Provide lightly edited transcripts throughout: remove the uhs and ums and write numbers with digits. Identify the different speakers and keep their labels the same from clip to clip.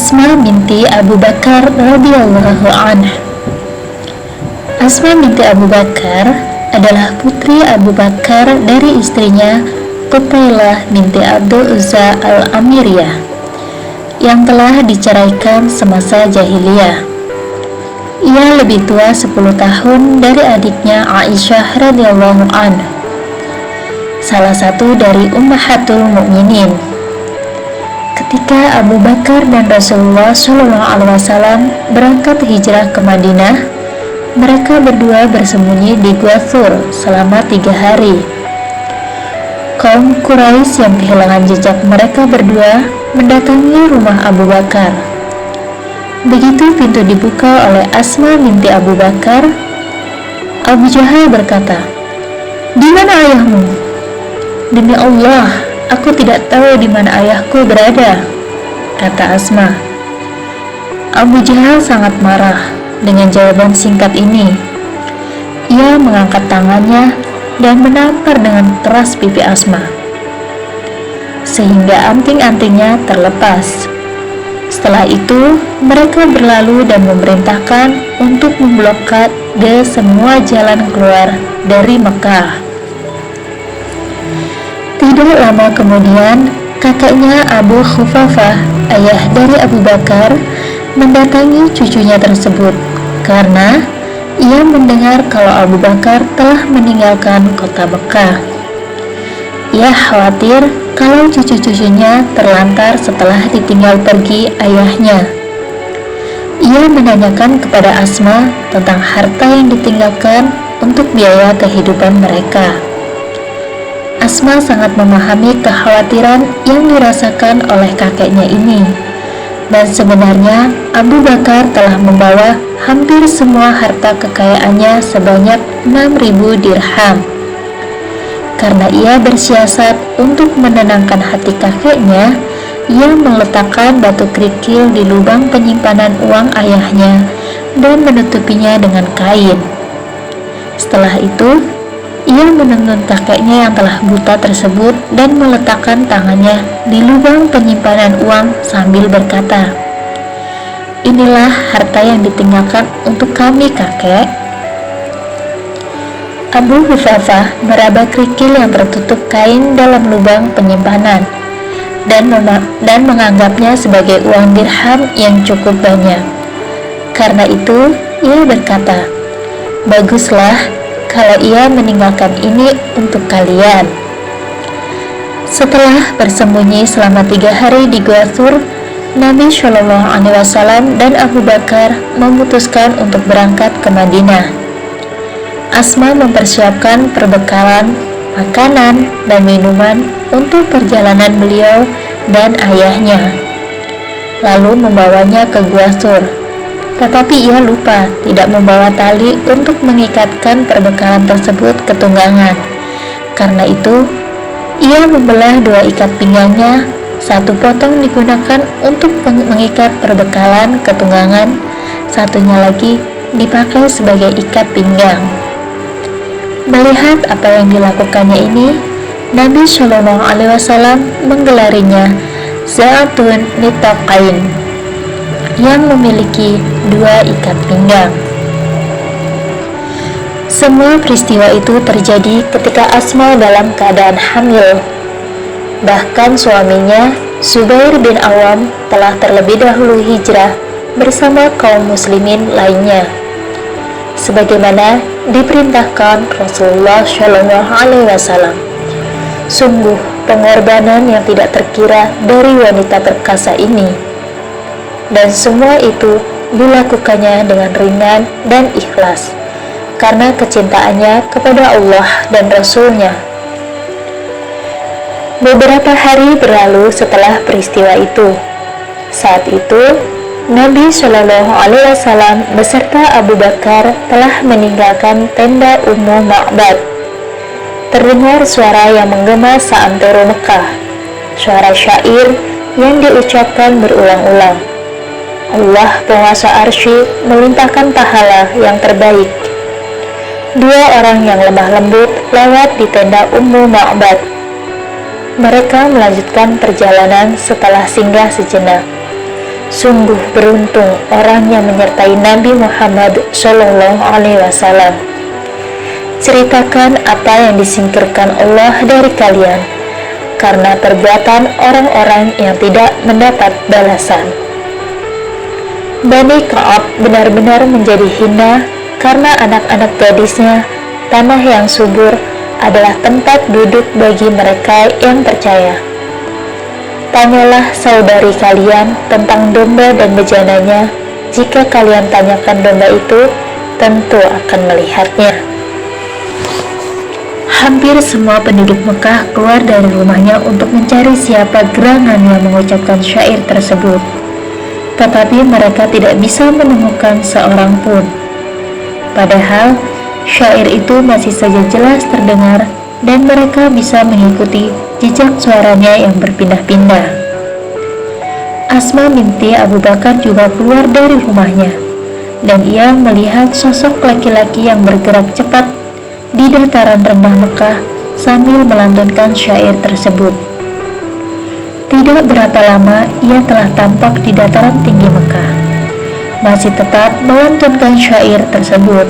Speaker 1: Asma binti Abu Bakar radhiyallahu anha. Asma binti Abu Bakar adalah putri Abu Bakar dari istrinya Qutailah binti Abdul Uzza al-Amiriyah yang telah diceraikan semasa jahiliyah. Ia lebih tua 10 tahun dari adiknya Aisyah radhiyallahu anha, salah satu dari ummahatul mukminin. Ketika Abu Bakar dan Rasulullah SAW berangkat hijrah ke Madinah, mereka berdua bersembunyi di Gua Thur selama 3 hari. Kaum Quraisy yang kehilangan jejak mereka berdua mendatangi rumah Abu Bakar. Begitu pintu dibuka oleh Asma binti Abu Bakar, Abu Jahal berkata, "Di mana ayahmu?" "Demi Allah, aku tidak tahu di mana ayahku berada," kata Asma. Abu Jahal sangat marah dengan jawaban singkat ini. Ia mengangkat tangannya dan menampar dengan keras pipi Asma, sehingga anting-antingnya terlepas. Setelah itu, mereka berlalu dan memerintahkan untuk memblokade semua jalan keluar dari Mekah. Tidak lama kemudian, kakeknya Abu Khufafah, ayah dari Abu Bakar, mendatangi cucunya tersebut karena ia mendengar kalau Abu Bakar telah meninggalkan kota Mekah. Ia khawatir kalau cucu-cucunya terlantar setelah ditinggal pergi ayahnya. Ia menanyakan kepada Asma tentang harta yang ditinggalkan untuk biaya kehidupan mereka. Asma sangat memahami kekhawatiran yang dirasakan oleh kakeknya ini, dan sebenarnya Abu Bakar telah membawa hampir semua harta kekayaannya sebanyak 6.000 dirham. Karena ia bersiasat untuk menenangkan hati kakeknya, ia meletakkan batu kerikil di lubang penyimpanan uang ayahnya dan menutupinya dengan kain. Setelah itu, ia menuntun kakeknya yang telah buta tersebut dan meletakkan tangannya di lubang penyimpanan uang sambil berkata, "Inilah harta yang ditinggalkan untuk kami, kakek." Abu Hufafah meraba kerikil yang tertutup kain dalam lubang penyimpanan dan menganggapnya sebagai uang dirham yang cukup banyak. Karena itu, ia berkata, "Baguslah kalau ia meninggalkan ini untuk kalian." Setelah bersembunyi selama 3 hari di Gua Thur, Nabi SAW dan Abu Bakar memutuskan untuk berangkat ke Madinah. Asma mempersiapkan perbekalan, makanan, dan minuman untuk perjalanan beliau dan ayahnya, lalu membawanya ke Gua Thur. Tetapi ia lupa tidak membawa tali untuk mengikatkan perbekalan tersebut ke tunggangan. Karena itu, ia membelah 2 ikat pinggangnya. Satu potong digunakan untuk mengikat perbekalan ke tunggangan, satunya lagi dipakai sebagai ikat pinggang. Melihat apa yang dilakukannya ini, Nabi SAW menggelarinya Za'atun Nitaqain, yang memiliki 2 ikat pinggang. Semua peristiwa itu terjadi ketika Asma dalam keadaan hamil. Bahkan suaminya, Zubair bin Awam, telah terlebih dahulu hijrah bersama kaum muslimin lainnya, sebagaimana diperintahkan Rasulullah SAW. Sungguh pengorbanan yang tidak terkira dari wanita perkasa ini, dan semua itu dilakukannya dengan ringan dan ikhlas karena kecintaannya kepada Allah dan Rasul-Nya. Beberapa hari berlalu setelah peristiwa itu. Saat itu, Nabi SAW beserta Abu Bakar telah meninggalkan tenda Ummu Ma'bad. Terdengar suara yang menggema seantero Mekah, suara syair yang diucapkan berulang-ulang. Allah penguasa arsy melimpahkan pahala yang terbaik. 2 orang yang lemah lembut lewat di tenda Ummu Ma'bad. Mereka melanjutkan perjalanan setelah singgah sejenak. Sungguh beruntung orang yang menyertai Nabi Muhammad SAW. Ceritakan apa yang disingkirkan Allah dari kalian karena perbuatan orang-orang yang tidak mendapat balasan. Bani Ka'ab benar-benar menjadi hina karena anak-anak gadisnya. Tanah yang subur adalah tempat duduk bagi mereka yang percaya. Tanyalah saudari kalian tentang domba dan bejananya. Jika kalian tanyakan domba itu, tentu akan melihatnya. Hampir semua penduduk Mekah keluar dari rumahnya untuk mencari siapa gerangan yang mengucapkan syair tersebut. Tetapi mereka tidak bisa menemukan seorang pun. Padahal syair itu masih saja jelas terdengar dan mereka bisa mengikuti jejak suaranya yang berpindah-pindah. Asma binti Abu Bakar juga keluar dari rumahnya, dan ia melihat sosok laki-laki yang bergerak cepat di dataran rendah Mekah sambil melantunkan syair tersebut. Tidak berapa lama ia telah tampak di dataran tinggi Mekah, masih tetap melantunkan syair tersebut.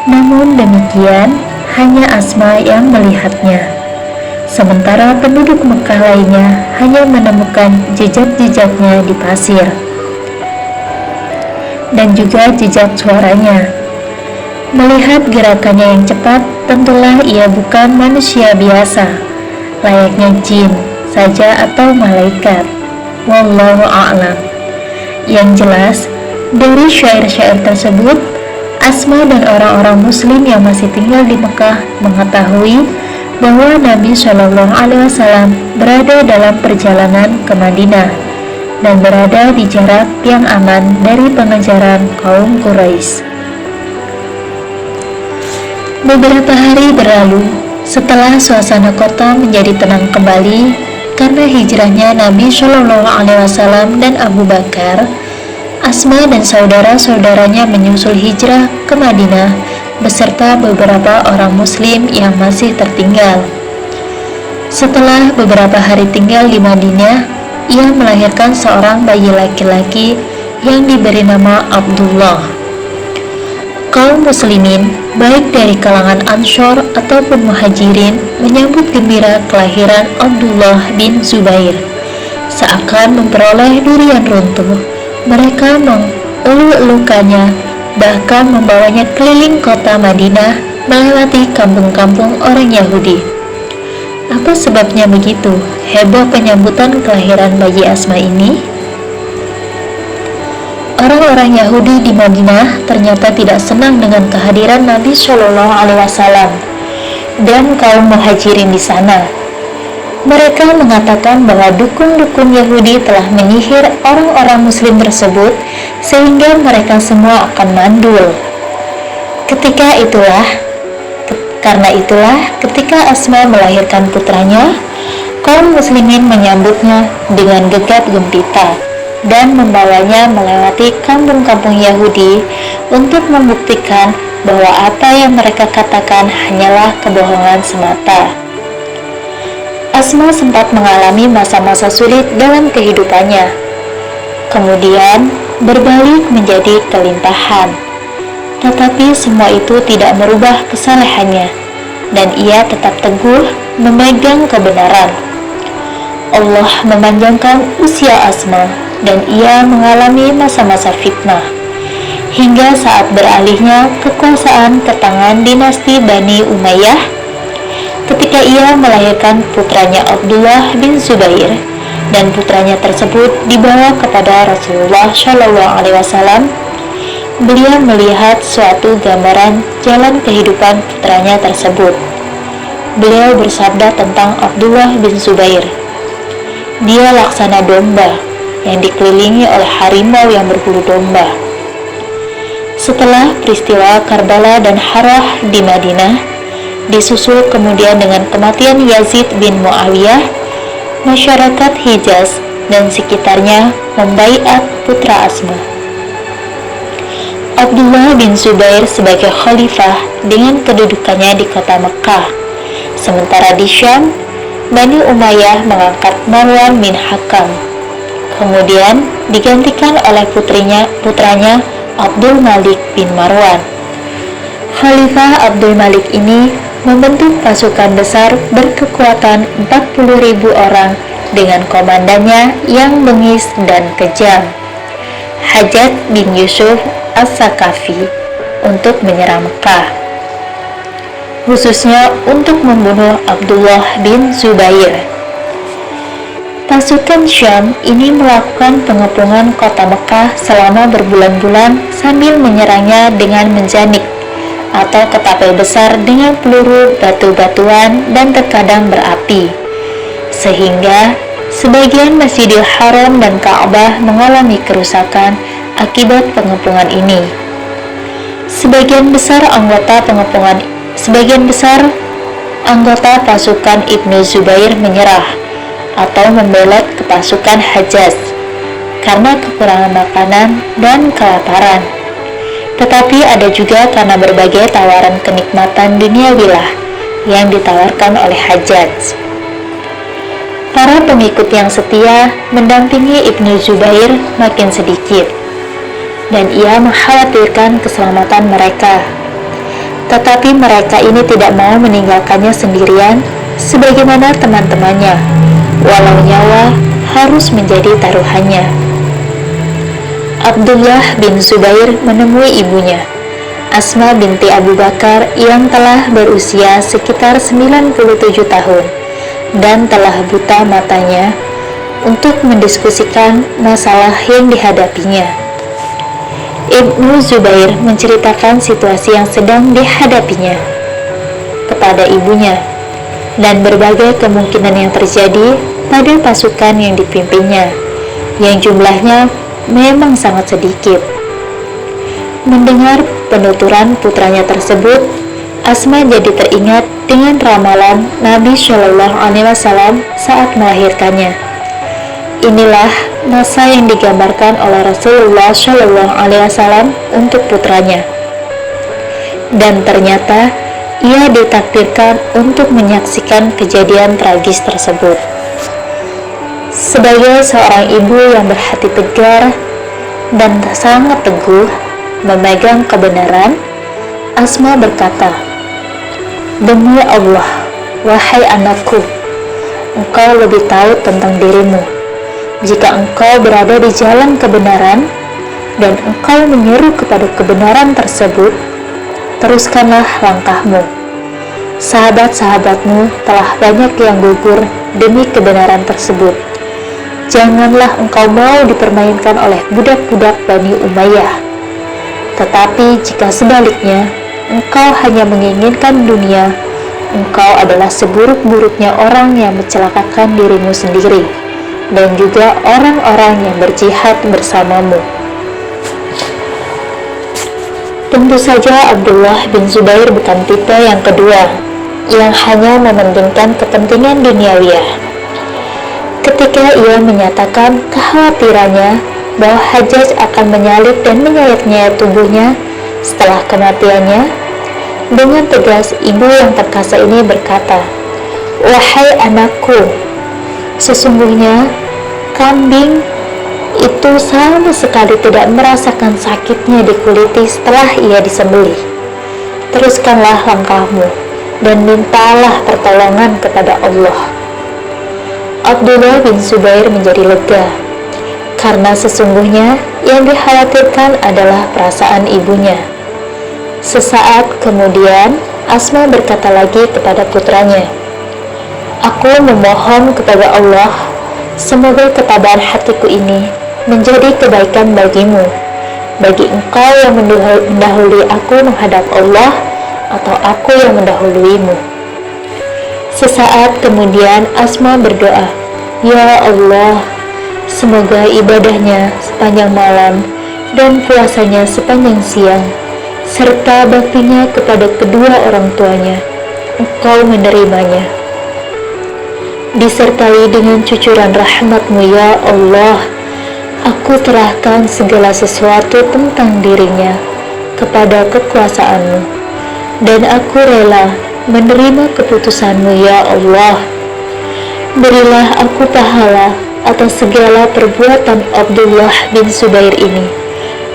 Speaker 1: Namun demikian, hanya Asma yang melihatnya, sementara penduduk Mekah lainnya hanya menemukan jejak-jejaknya di pasir dan juga jejak suaranya. Melihat gerakannya yang cepat, tentulah ia bukan manusia biasa, layaknya jin saja atau malaikat. Wallahu a'lam. Yang jelas, dari syair-syair tersebut, Asma dan orang-orang muslim yang masih tinggal di Mekah mengetahui bahwa Nabi SAW berada dalam perjalanan ke Madinah dan berada di jarak yang aman dari pengejaran kaum Quraisy. Beberapa hari berlalu setelah suasana kota menjadi tenang kembali karena hijrahnya Nabi SAW dan Abu Bakar. Asma dan saudara-saudaranya menyusul hijrah ke Madinah beserta beberapa orang muslim yang masih tertinggal. Setelah beberapa hari tinggal di Madinah, ia melahirkan seorang bayi laki-laki yang diberi nama Abdullah. Kaum muslimin, baik dari kalangan Ansor ataupun Muhajirin, menyambut gembira kelahiran Abdullah bin Zubair. Seakan memperoleh durian runtuh, mereka mengelu-elukannya, bahkan membawanya keliling kota Madinah melewati kampung-kampung orang Yahudi. Apa sebabnya begitu heboh penyambutan kelahiran bayi Asma ini? Orang-orang Yahudi di Madinah ternyata tidak senang dengan kehadiran Nabi SAW dan kaum Muhajirin di sana. Mereka mengatakan bahwa dukun-dukun Yahudi telah menyihir orang-orang muslim tersebut sehingga mereka semua akan mandul. Karena itulah ketika Asma melahirkan putranya, kaum muslimin menyambutnya dengan gegap gempita dan membawanya melewati kampung-kampung Yahudi untuk membuktikan bahwa apa yang mereka katakan hanyalah kebohongan semata. Asma sempat mengalami masa-masa sulit dalam kehidupannya, kemudian berbalik menjadi kelimpahan. Tetapi semua itu tidak merubah kesalehannya, dan ia tetap teguh memegang kebenaran. Allah memanjangkan usia Asma, dan ia mengalami masa-masa fitnah, hingga saat beralihnya kekuasaan ke tangan dinasti Bani Umayyah, ketika ia melahirkan putranya Abdullah bin Zubair, dan putranya tersebut dibawa kepada Rasulullah SAW. Beliau melihat suatu gambaran jalan kehidupan putranya tersebut. Beliau bersabda tentang Abdullah bin Zubair, "Dia laksana domba yang dikelilingi oleh harimau yang berbulu domba." Setelah peristiwa Karbala dan Harrah di Madinah, disusul kemudian dengan kematian Yazid bin Muawiyah, masyarakat Hijaz dan sekitarnya membaiat putra Asma, Abdullah bin Zubair, sebagai khalifah dengan kedudukannya di kota Mekah. Sementara di Syam, Bani Umayyah mengangkat Marwan bin Hakam. kemudian digantikan oleh putranya Abdul Malik bin Marwan. Khalifah Abdul Malik ini membentuk pasukan besar berkekuatan 40.000 orang dengan komandannya yang bengis dan kejam, Hajjaj bin Yusuf As-Saqafi, untuk menyerang Mekah, khususnya untuk membunuh Abdullah bin Zubair. Pasukan Syam ini melakukan pengepungan kota Mekah selama berbulan-bulan sambil menyerangnya dengan menjanik atau ketapel besar dengan peluru batu-batuan dan terkadang berapi, sehingga sebagian Masjidil Haram dan Ka'bah mengalami kerusakan akibat pengepungan ini. Sebagian besar anggota pasukan Ibnu Zubair menyerah atau membelot ke pasukan Hajjaj karena kekurangan makanan dan kelaparan. Tetapi ada juga karena berbagai tawaran kenikmatan duniawilah yang ditawarkan oleh Hajjaj. Para pengikut yang setia mendampingi Ibnu Zubair makin sedikit, dan ia mengkhawatirkan keselamatan mereka. Tetapi mereka ini tidak mau meninggalkannya sendirian sebagaimana teman-temannya, walau nyawa harus menjadi taruhannya. Abdullah bin Zubair menemui ibunya, Asma binti Abu Bakar, yang telah berusia sekitar 97 tahun dan telah buta matanya, untuk mendiskusikan masalah yang dihadapinya. Ibnu Zubair menceritakan situasi yang sedang dihadapinya kepada ibunya dan berbagai kemungkinan yang terjadi pada pasukan yang dipimpinnya, yang jumlahnya memang sangat sedikit. Mendengar penuturan putranya tersebut, Asma jadi teringat dengan ramalan Nabi Shallallahu Alaihi Wasallam saat melahirkannya. Inilah masa yang digambarkan oleh Rasulullah Shallallahu Alaihi Wasallam untuk putranya, dan ternyata ia ditakdirkan untuk menyaksikan kejadian tragis tersebut. Sebagai seorang ibu yang berhati tegar dan sangat teguh memegang kebenaran, Asma berkata, "Demi Allah, wahai anakku, engkau lebih tahu tentang dirimu. Jika engkau berada di jalan kebenaran dan engkau menyeru kepada kebenaran tersebut, teruskanlah langkahmu. Sahabat-sahabatmu telah banyak yang gugur demi kebenaran tersebut. Janganlah engkau mau dipermainkan oleh budak-budak Bani Umayyah. Tetapi jika sebaliknya, engkau hanya menginginkan dunia, engkau adalah seburuk-buruknya orang yang mencelakakan dirimu sendiri, dan juga orang-orang yang berjihad bersamamu." Tentu saja Abdullah bin Zubair bukan tipe yang kedua, yang hanya mementingkan kepentingan duniawiah. Ketika ia menyatakan kekhawatirannya bahwa Hajjaj akan menyalib dan menyayat-nyayat tubuhnya setelah kematiannya, dengan tegas ibu yang perkasa ini berkata, "Wahai anakku, sesungguhnya kambing itu sama sekali tidak merasakan sakitnya dikuliti setelah ia disembelih. Teruskanlah langkahmu dan mintalah pertolongan kepada Allah." Abdullah bin Zubair menjadi lega, karena sesungguhnya yang dikhawatirkan adalah perasaan ibunya. Sesaat kemudian, Asma berkata lagi kepada putranya, "Aku memohon kepada Allah, semoga ketabahan hatiku ini menjadi kebaikan bagimu, bagi engkau yang mendahului aku menghadap Allah, atau aku yang mendahuluimu." Sesaat kemudian Asma berdoa, "Ya Allah, semoga ibadahnya sepanjang malam dan puasanya sepanjang siang, serta baktinya kepada kedua orang tuanya, engkau menerimanya. Disertai dengan cucuran rahmat-Mu ya Allah, aku serahkan segala sesuatu tentang dirinya kepada kekuasaan-Mu, dan aku rela menerima keputusan-Mu ya Allah. Berilah aku pahala atas segala perbuatan Abdullah bin Zubair ini.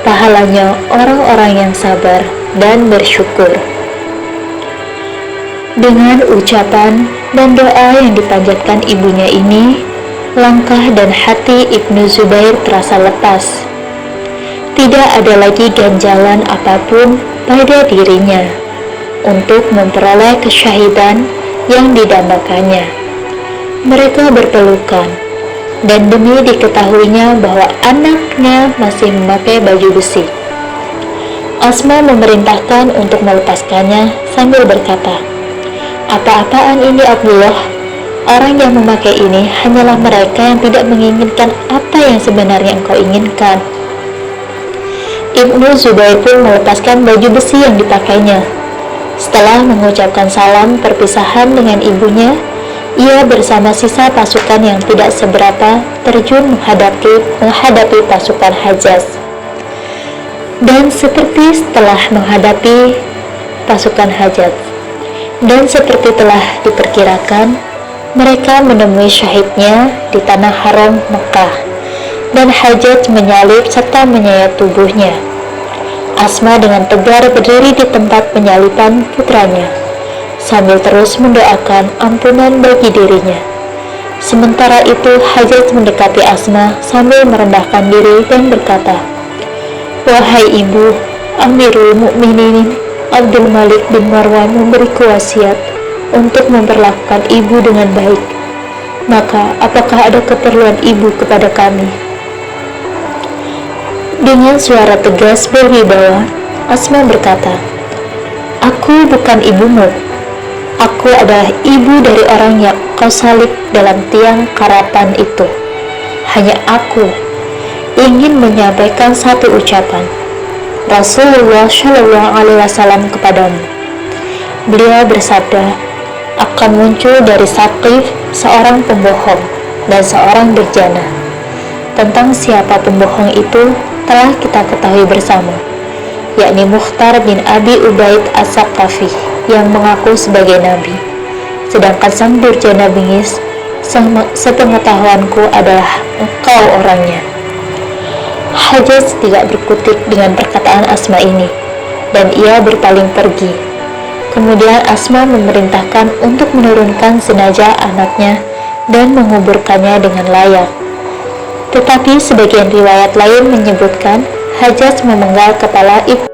Speaker 1: Pahalanya orang-orang yang sabar dan bersyukur. Dengan ucapan dan doa yang dipanjatkan ibunya ini, langkah dan hati Ibnu Zubair terasa lepas. Tidak ada lagi ganjalan apapun pada dirinya untuk memperoleh kesyahidan yang didambakannya. Mereka berpelukan, dan demi diketahuinya bahwa anaknya masih memakai baju besi, Asma memerintahkan untuk melepaskannya sambil berkata, "Apa-apaan ini Abdullah? Orang yang memakai ini hanyalah mereka yang tidak menginginkan apa yang sebenarnya engkau inginkan." Ibnu Zubair pun melepaskan baju besi yang dipakainya. Setelah mengucapkan salam perpisahan dengan ibunya, ia bersama sisa pasukan yang tidak seberapa terjun menghadapi pasukan Hajjaj. Dan seperti telah diperkirakan, mereka menemui syahidnya di tanah haram Mekah, dan Hajjaj menyalib serta menyayat tubuhnya. Asma dengan tegar berdiri di tempat penyaliban putranya, sambil terus mendoakan ampunan bagi dirinya. Sementara itu Hajjaj mendekati Asma sambil merendahkan diri dan berkata, "Wahai ibu, Amirul Mukminin Abdul Malik bin Marwan memberiku wasiat untuk memperlakukan ibu dengan baik. Maka apakah ada keperluan ibu kepada kami?" Dengan suara tegas berwibawa, Asma berkata, "Aku bukan ibumu. Aku adalah ibu dari orang yang kau salib dalam tiang karapan itu. Hanya aku ingin menyampaikan satu ucapan Rasulullah Shallallahu Alaihi Wasallam kepadamu. Beliau bersabda, akan muncul dari Saqif seorang pembohong dan seorang berjana. Tentang siapa pembohong itu telah kita ketahui bersama, yakni Mukhtar bin Abi Ubaid As-Saqafi yang mengaku sebagai nabi. Sedangkan sang durjana bingis, sepengetahuanku adalah engkau orangnya." Hajjaj tidak berkutik dengan perkataan Asma ini, dan ia berpaling pergi. Kemudian Asma memerintahkan untuk menurunkan jenazah anaknya dan menguburkannya dengan layak. Tetapi sebagian riwayat lain menyebutkan Hajjaj memenggal kepala ibu